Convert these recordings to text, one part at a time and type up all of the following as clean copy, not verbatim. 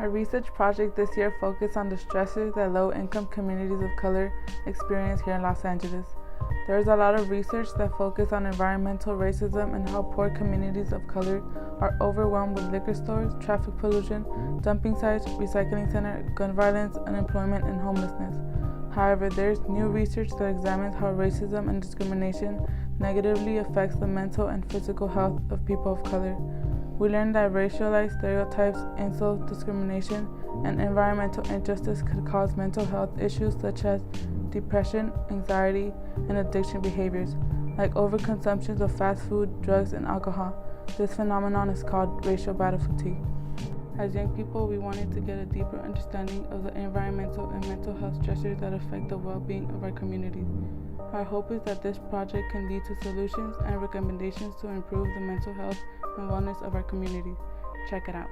Our research project this year focused on the stresses that low-income communities of color experience here in Los Angeles. There is a lot of research that focus on environmental racism and how poor communities of color are overwhelmed with liquor stores, traffic pollution, dumping sites, recycling center, gun violence, unemployment, and homelessness. However, there is new research that examines how racism and discrimination negatively affects the mental and physical health of people of color. We learned that racialized stereotypes, insults, discrimination, and environmental injustice could cause mental health issues such as depression, anxiety, and addiction behaviors, like overconsumption of fast food, drugs, and alcohol. This phenomenon is called racial battle fatigue. As young people, we wanted to get a deeper understanding of the environmental and mental health stressors that affect the well-being of our communities. Our hope is that this project can lead to solutions and recommendations to improve the mental health and wellness of our communities. Check it out.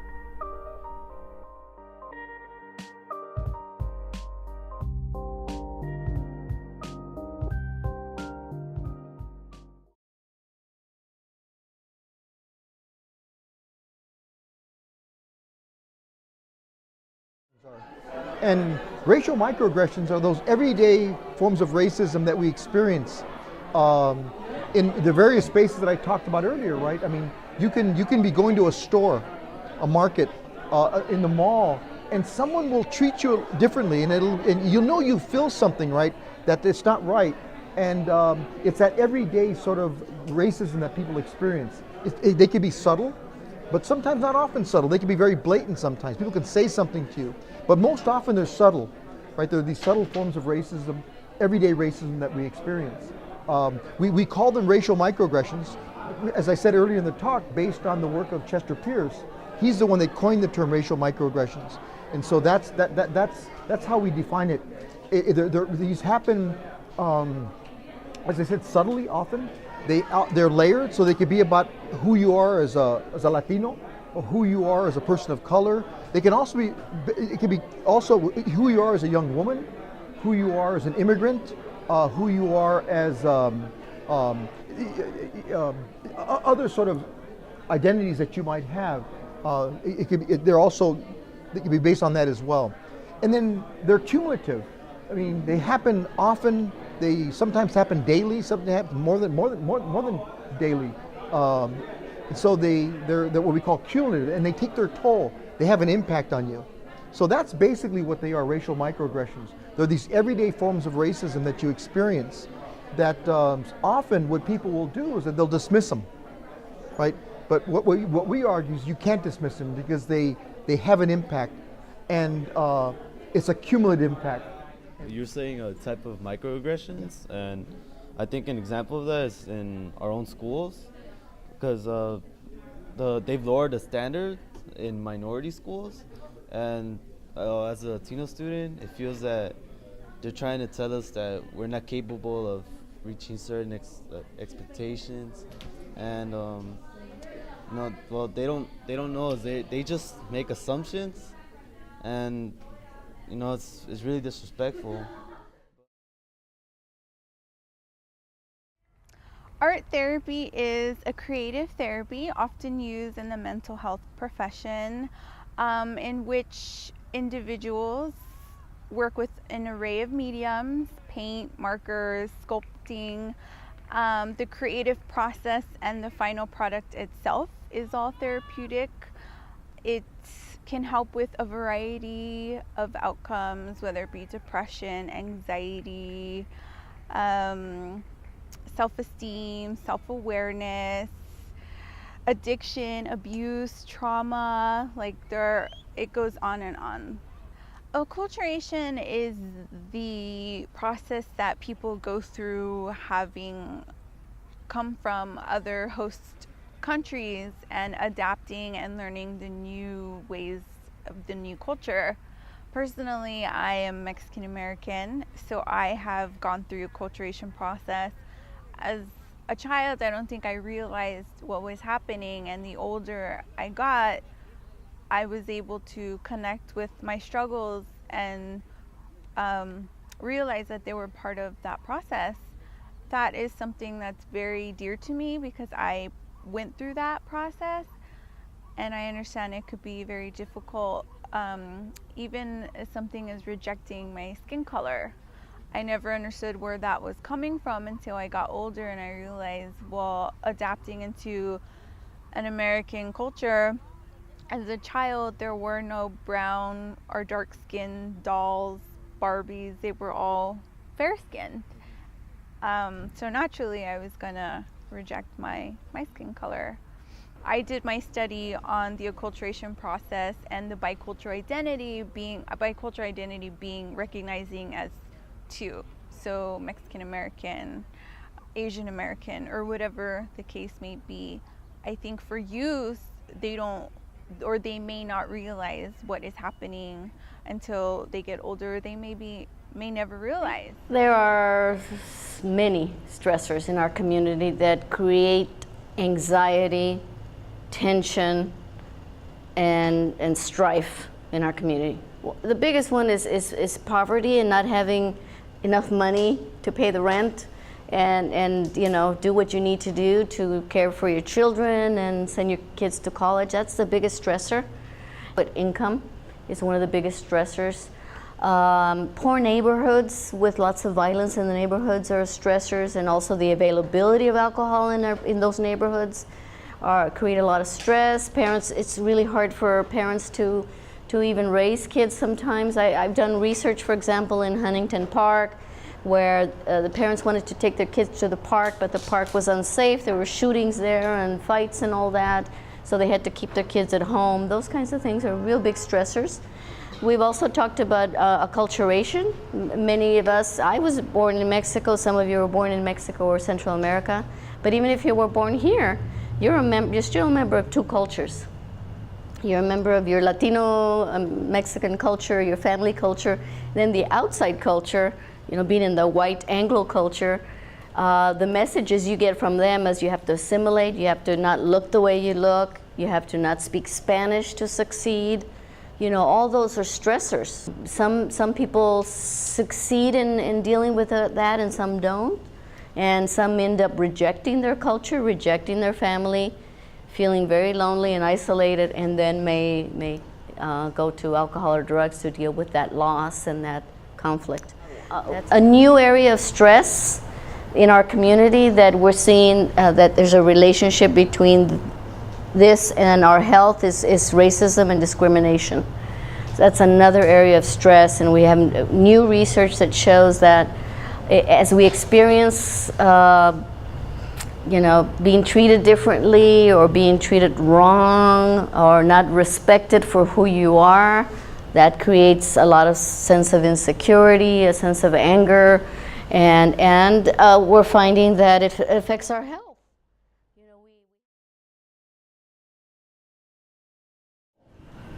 And racial microaggressions are those everyday forms of racism that we experience in the various spaces that I talked about earlier, right? I mean, you can be going to a store, a market, in the mall, and someone will treat you differently, and you'll know you feel something, right? That it's not right, and it's that everyday sort of racism that people experience. They can be subtle, but sometimes not often subtle. They can be very blatant sometimes. People can say something to you, but most often they're subtle, right? They're these subtle forms of racism, everyday racism that we experience. We call them racial microaggressions, as I said earlier in the talk, based on the work of Chester Pierce. He's the one that coined the term racial microaggressions, and so that's how we define it. These happen, as I said, subtly often. They're layered, so they could be about who you are as a Latino, or who you are as a person of color. They can also be, it can be also who you are as a young woman, who you are as an immigrant, who you are as other sort of identities that you might have. They can be based on that as well. And then they're cumulative. I mean, they happen often. They sometimes happen daily. Sometimes happen more than daily. And so they're what we call cumulative, and they take their toll. They have an impact on you. So that's basically what they are, racial microaggressions. They're these everyday forms of racism that you experience that often what people will do is that they'll dismiss them, right? But what we argue is you can't dismiss them because they have an impact, and it's a cumulative impact. You're saying a type of microaggressions, and I think an example of that is in our own schools, because they've lowered the standard in minority schools, and as a Latino student, it feels that they're trying to tell us that we're not capable of reaching certain expectations, and well, they don't know. They just make assumptions, and it's really disrespectful. Art therapy is a creative therapy often used in the mental health profession, in which individuals work with an array of mediums: paint, markers, sculpting. The creative process and the final product itself is all therapeutic. It can help with a variety of outcomes, whether it be depression, anxiety, self-esteem, self-awareness, addiction, abuse, trauma, it goes on and on. Acculturation is the process that people go through having come from other host countries and adapting and learning the new ways of the new culture. Personally, I am Mexican American, so I have gone through a acculturation process. As a child, I don't think I realized what was happening, and the older I got, I was able to connect with my struggles and realize that they were part of that process. That is something that's very dear to me because I went through that process, and I understand it could be very difficult Even something as rejecting my skin color. I never understood where that was coming from until I got older and I realized, well, adapting into an American culture, as a child, there were no brown or dark-skinned dolls, Barbies. They were all fair-skinned. So naturally, I was gonna reject my skin color. I did my study on the acculturation process and the bicultural identity being recognizing as two. So Mexican American, Asian American, or whatever the case may be. I think for youth, they don't, or they may not realize what is happening until they get older. They may never realize. There are many stressors in our community that create anxiety, tension, and strife in our community. The biggest one is poverty and not having enough money to pay the rent and you know, do what you need to do to care for your children and send your kids to college. That's the biggest stressor. But income is one of the biggest stressors. Poor neighborhoods with lots of violence in the neighborhoods are stressors, and also the availability of alcohol in those neighborhoods create a lot of stress. Parents, it's really hard for parents to even raise kids sometimes. I've done research, for example, in Huntington Park, where the parents wanted to take their kids to the park, but the park was unsafe. There were shootings there and fights and all that, so they had to keep their kids at home. Those kinds of things are real big stressors. We've also talked about acculturation. Many of us, I was born in Mexico, some of you were born in Mexico or Central America, but even if you were born here, you're still a member of two cultures. You're a member of your Latino Mexican culture, your family culture, then the outside culture, you know, being in the white Anglo culture. The messages you get from them is you have to assimilate, you have to not look the way you look, you have to not speak Spanish to succeed. You know, all those are stressors. Some people succeed in dealing with that and some don't. And some end up rejecting their culture, rejecting their family, feeling very lonely and isolated, and then may go to alcohol or drugs to deal with that loss and that conflict. A new area of stress in our community that we're seeing that there's a relationship between this and our health is racism and discrimination. So that's another area of stress, and we have new research that shows that as we experience you know, being treated differently or being treated wrong or not respected for who you are, that creates a lot of sense of insecurity, a sense of anger, and we're finding that it affects our health.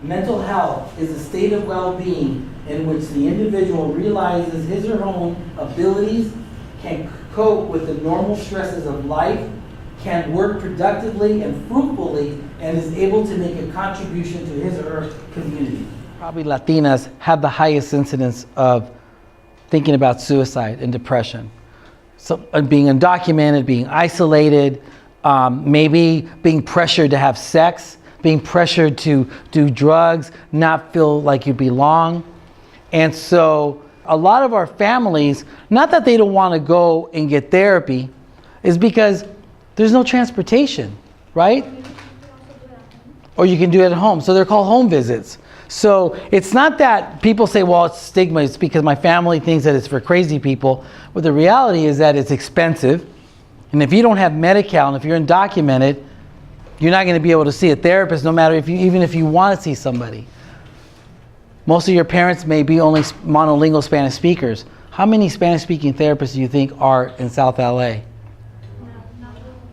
Mental health is a state of well-being in which the individual realizes his or her own abilities, can cope with the normal stresses of life, can work productively and fruitfully, and is able to make a contribution to his or her community. Probably Latinas have the highest incidence of thinking about suicide and depression. So being undocumented, being isolated, maybe being pressured to have sex, being pressured to do drugs, not feel like you belong. And so a lot of our families, not that they don't want to go and get therapy, is because there's no transportation, right? Or you can do it at home. So they're called home visits. So it's not that people say, well, it's stigma, it's because my family thinks that it's for crazy people. But the reality is that it's expensive. And if you don't have Medi-Cal and if you're undocumented, you're not going to be able to see a therapist no matter even if you want to see somebody. Most of your parents may be only monolingual Spanish speakers. How many Spanish speaking therapists do you think are in South LA?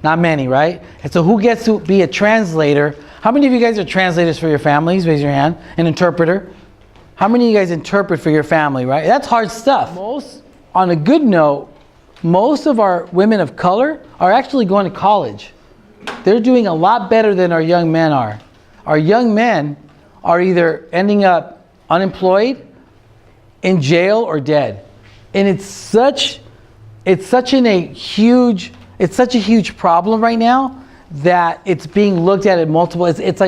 Not many, right? And so who gets to be a translator? How many of you guys are translators for your families? Raise your hand. An interpreter. How many of you guys interpret for your family, right? That's hard stuff. On a good note, most of our women of color are actually going to college. They're doing a lot better than our young men are. Our young men are either ending up unemployed, in jail, or dead. And it's such a huge problem right now that it's being looked at multiple. It's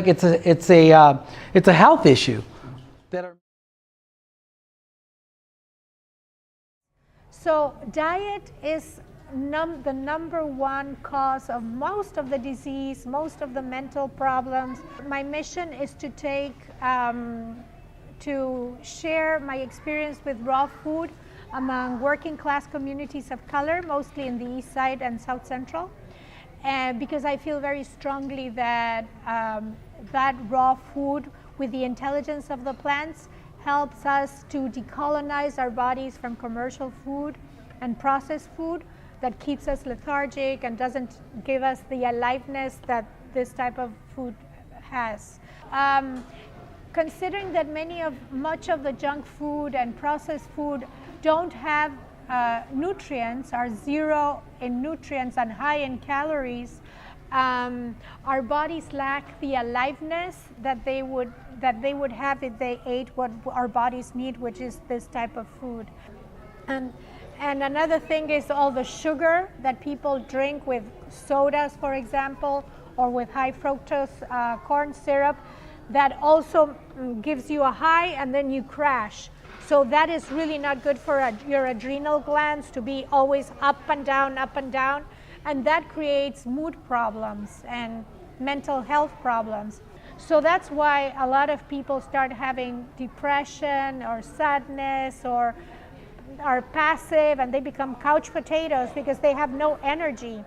a health issue. that are. So diet is the number one cause of most of the disease, most of the mental problems. My mission is to to share my experience with raw food among working class communities of color, mostly in the East Side and South Central. And because I feel very strongly that that raw food with the intelligence of the plants helps us to decolonize our bodies from commercial food and processed food that keeps us lethargic and doesn't give us the aliveness that this type of food has. Considering that much of the junk food and processed food don't have nutrients, are zero in nutrients and high in calories, our bodies lack the aliveness that they would have if they ate what our bodies need, which is this type of food. And another thing is all the sugar that people drink with sodas, for example, or with high fructose corn syrup, that also gives you a high and then you crash. So that is really not good for your adrenal glands to be always up and down, and that creates mood problems and mental health problems. So that's why a lot of people start having depression or sadness or are passive, and they become couch potatoes because they have no energy.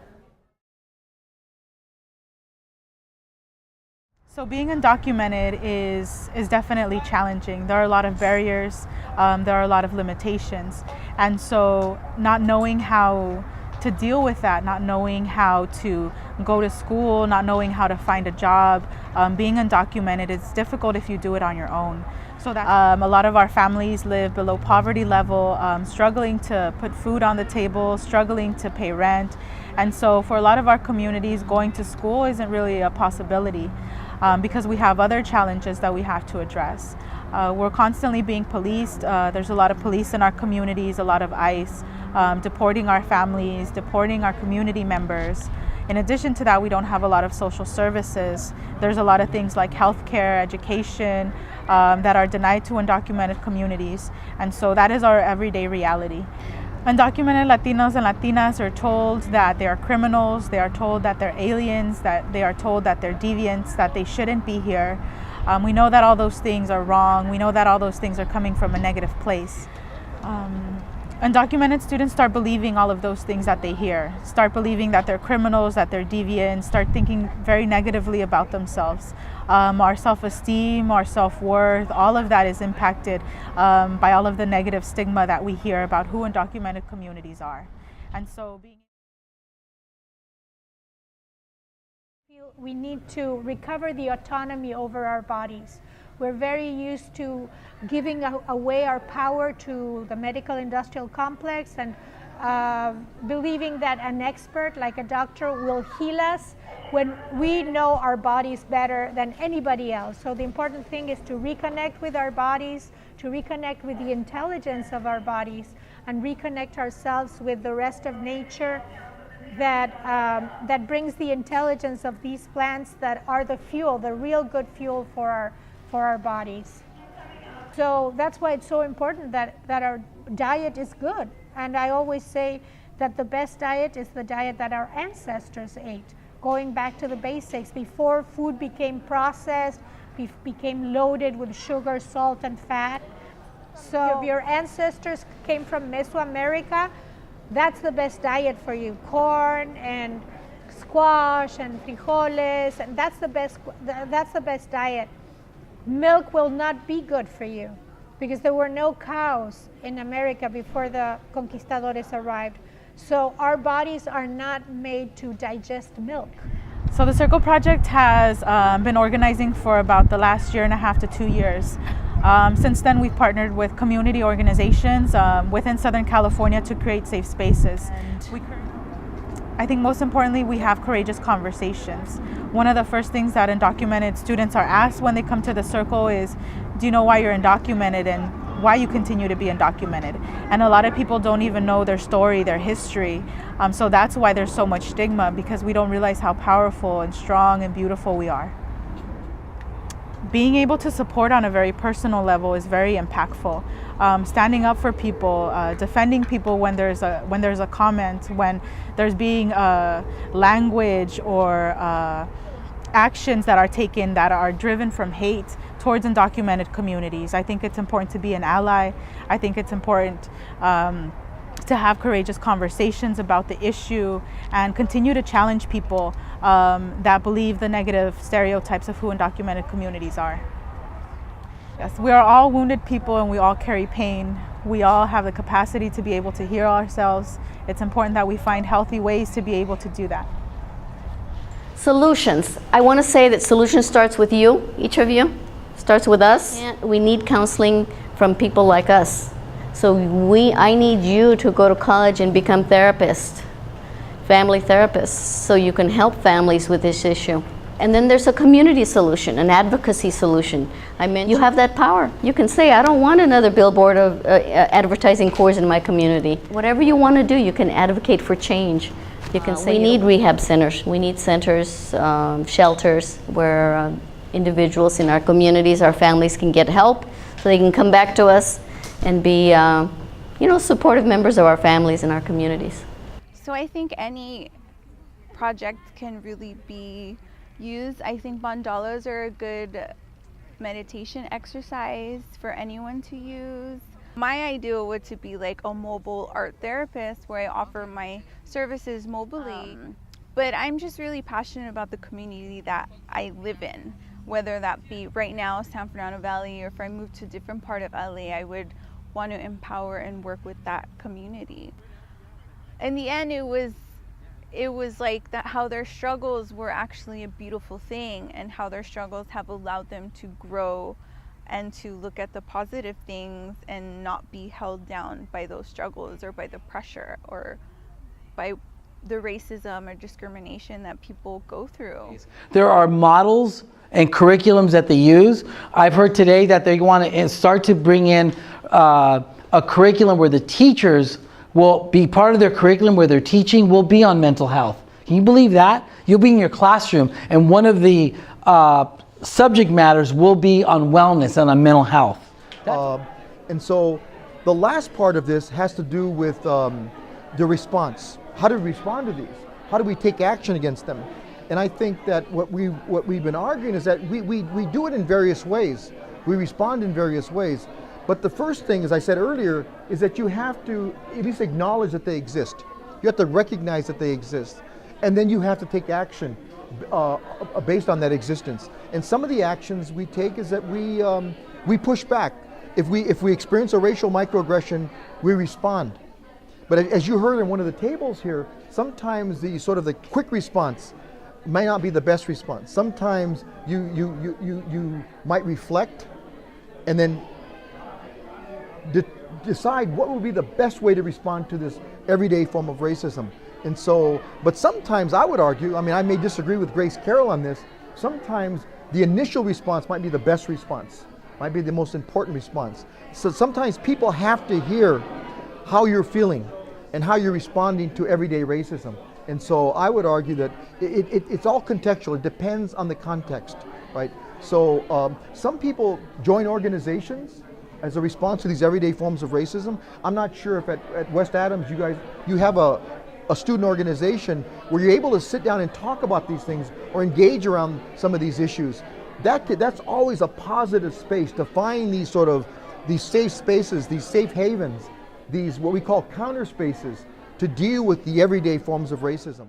So being undocumented is definitely challenging. There are a lot of barriers, there are a lot of limitations. And so not knowing how to deal with that, not knowing how to go to school, not knowing how to find a job, being undocumented is difficult if you do it on your own. So that a lot of our families live below poverty level, struggling to put food on the table, struggling to pay rent. And so for a lot of our communities, going to school isn't really a possibility. Because we have other challenges that we have to address. We're constantly being policed. There's a lot of police in our communities, a lot of ICE, deporting our families, deporting our community members. In addition to that, we don't have a lot of social services. There's a lot of things like healthcare, education, that are denied to undocumented communities. And so that is our everyday reality. Undocumented Latinos and Latinas are told that they are criminals, they are told that they're aliens, that they are told that they're deviants, that they shouldn't be here. We know that all those things are wrong. We know that all those things are coming from a negative place. Undocumented students start believing all of those things that they hear, start believing that they're criminals, that they're deviants, start thinking very negatively about themselves. Our self-esteem, our self-worth, all of that is impacted by all of the negative stigma that we hear about who undocumented communities are. And so we need to recover the autonomy over our bodies. We're very used to giving away our power to the medical industrial complex and believing that an expert like a doctor will heal us when we know our bodies better than anybody else. So the important thing is to reconnect with our bodies, to reconnect with the intelligence of our bodies, and reconnect ourselves with the rest of nature that brings the intelligence of these plants that are the fuel, the real good fuel for our bodies. So that's why it's so important that our diet is good. And I always say that the best diet is the diet that our ancestors ate, going back to the basics, before food became processed, became loaded with sugar, salt, and fat. So if your ancestors came from Mesoamerica, that's the best diet for you. Corn and squash and frijoles, and that's the best diet. Milk will not be good for you because there were no cows in America before the conquistadores arrived. So our bodies are not made to digest milk. So the Circle Project has been organizing for about the last 1.5 to 2 years. Since then, we've partnered with community organizations within Southern California to create safe spaces. I think most importantly, we have courageous conversations. One of the first things that undocumented students are asked when they come to the Circle is, do you know why you're undocumented and why you continue to be undocumented? And a lot of people don't even know their story, their history. So that's why there's so much stigma, because we don't realize how powerful and strong and beautiful we are. being able to support on a very personal level is very impactful. Standing up for people, defending people when there's a comment, when there's being language or actions that are taken that are driven from hate towards undocumented communities. I think it's important to be an ally. I think it's important to have courageous conversations about the issue and continue to challenge people that believe the negative stereotypes of who undocumented communities are. Yes, we are all wounded people and we all carry pain. We all have the capacity to be able to heal ourselves. It's important that we find healthy ways to be able to do that. Solutions. I want to say that solution starts with you, each of you, starts with us. And we need counseling from people like us. So I need you to go to college and become therapists, family therapists, so you can help families with this issue. And then there's a community solution, an advocacy solution. I mean, you have that power. You can say, I don't want another billboard of advertising Coors in my community. Whatever you want to do, you can advocate for change. You can say, we need rehab centers. We need centers, shelters, where individuals in our communities, our families can get help, so they can come back to us and be, supportive members of our families and our communities. So I think any project can really be used. I think mandalas are a good meditation exercise for anyone to use. My ideal would to be like a mobile art therapist where I offer my services mobily. But I'm just really passionate about the community that I live in, whether that be right now San Fernando Valley, or if I move to a different part of LA, I would want to empower and work with that community. In the end, it was like that, how their struggles were actually a beautiful thing, and how their struggles have allowed them to grow and to look at the positive things and not be held down by those struggles or by the pressure or by the racism or discrimination that people go through. There are models and curriculums that they use. I've heard today that they want to start to bring in a curriculum where the teachers will be part of their curriculum, where their teaching will be on mental health. Can you believe that? You'll be in your classroom and one of the subject matters will be on wellness and on mental health. And so the last part of this has to do with the response. How do we respond to these? How do we take action against them? And I think that what we've been arguing is that we do it in various ways. We respond in various ways. But the first thing, as I said earlier, is that you have to at least acknowledge that they exist. You have to recognize that they exist. And then you have to take action based on that existence. And some of the actions we take is that we push back. If we experience a racial microaggression, we respond. But as you heard in one of the tables here, sometimes the sort of the quick response may not be the best response. Sometimes you might reflect and then decide what would be the best way to respond to this everyday form of racism. And so, but sometimes I would argue, I mean, I may disagree with Grace Carroll on this, sometimes the initial response might be the best response, might be the most important response. So sometimes people have to hear how you're feeling and how you're responding to everyday racism. And so I would argue that it's all contextual. It depends on the context, right? So some people join organizations as a response to these everyday forms of racism. I'm not sure if at West Adams you have a student organization where you're able to sit down and talk about these things or engage around some of these issues. That's always a positive space to find these safe spaces, these safe havens, these what we call counter spaces to deal with the everyday forms of racism.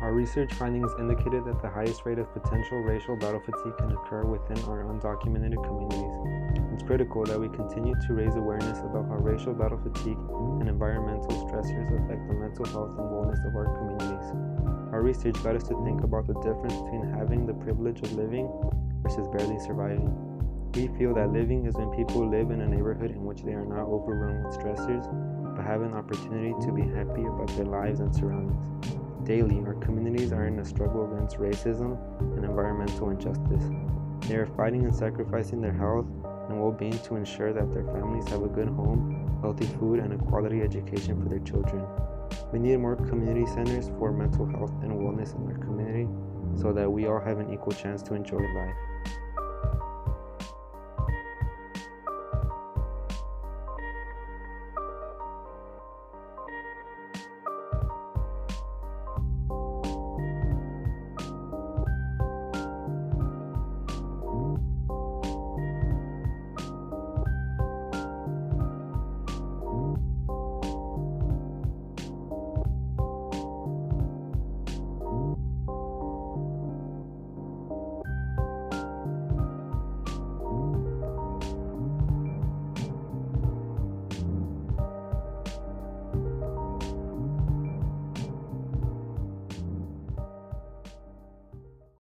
Our research findings indicated that the highest rate of potential racial battle fatigue can occur within our undocumented communities. It's critical that we continue to raise awareness about how racial battle fatigue and environmental stressors affect the mental health and wellness of our communities. Our research got us to think about the difference between having the privilege of living versus barely surviving. We feel that living is when people live in a neighborhood in which they are not overrun with stressors, but have an opportunity to be happy about their lives and surroundings. Daily, our communities are in a struggle against racism and environmental injustice. They are fighting and sacrificing their health and well-being to ensure that their families have a good home, healthy food, and a quality education for their children. We need more community centers for mental health and wellness in our community so that we all have an equal chance to enjoy life.